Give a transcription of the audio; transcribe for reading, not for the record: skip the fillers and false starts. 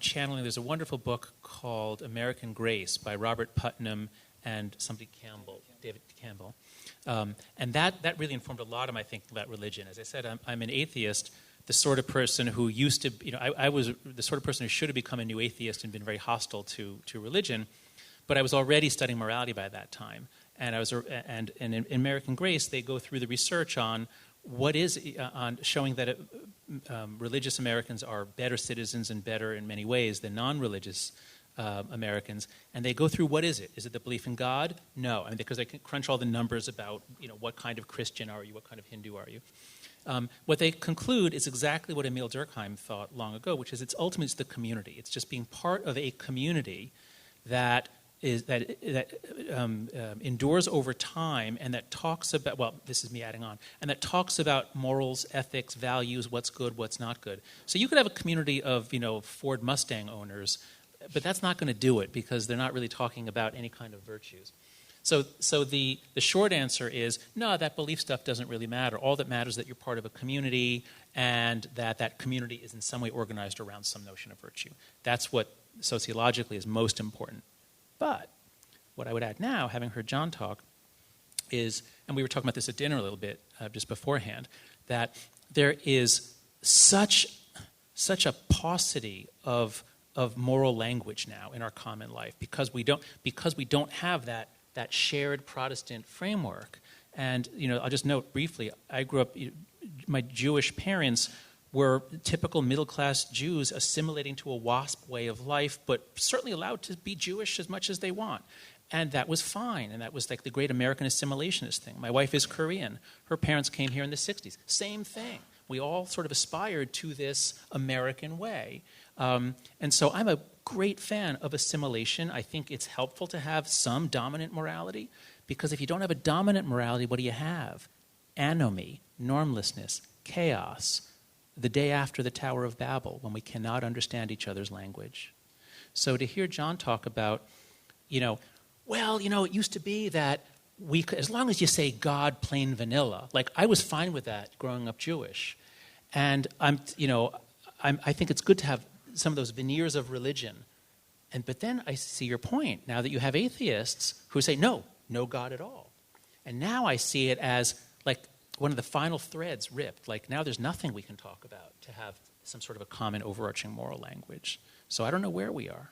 channeling. There's a wonderful book called American Grace by Robert Putnam and David Campbell. And that really informed a lot of my thinking about religion. As I said, I'm an atheist, the sort of person who used to, I was the sort of person who should have become a new atheist and been very hostile to religion, but I was already studying morality by that time. And in American Grace, they go through the research on on showing that religious Americans are better citizens and better in many ways than non-religious Americans, and they go through what is it? Is it the belief in God? No, because they can crunch all the numbers about what kind of Christian are you, what kind of Hindu are you. What they conclude is exactly what Emil Durkheim thought long ago, which is it's ultimately the community. It's just being part of a community that endures over time and that talks about, well, this is me adding on, and that talks about morals, ethics, values, what's good, what's not good. So you could have a community of, Ford Mustang owners, but that's not going to do it because they're not really talking about any kind of virtues. So the short answer is, no, that belief stuff doesn't really matter. All that matters is that you're part of a community and that community is in some way organized around some notion of virtue. That's what sociologically is most important. But what I would add now, having heard John talk, is, and we were talking about this at dinner a little bit just beforehand, that there is such a paucity of moral language now in our common life because we don't have that shared Protestant framework. And I'll just note briefly, I grew up. My Jewish parents were typical middle-class Jews assimilating to a WASP way of life, but certainly allowed to be Jewish as much as they want. And that was fine, and that was like the great American assimilationist thing. My wife is Korean. Her parents came here in the 60s. Same thing. We all sort of aspired to this American way. And so I'm a great fan of assimilation. I think it's helpful to have some dominant morality, because if you don't have a dominant morality, what do you have? Anomie, normlessness, chaos. The day after the Tower of Babel, when we cannot understand each other's language. So to hear John talk about, it used to be that we could, as long as you say God plain vanilla, like I was fine with that growing up Jewish. And I think it's good to have some of those veneers of religion. But then I see your point, now that you have atheists who say, no God at all. And now I see it as like one of the final threads ripped. Like now there's nothing we can talk about to have some sort of a common overarching moral language. So I don't know where we are.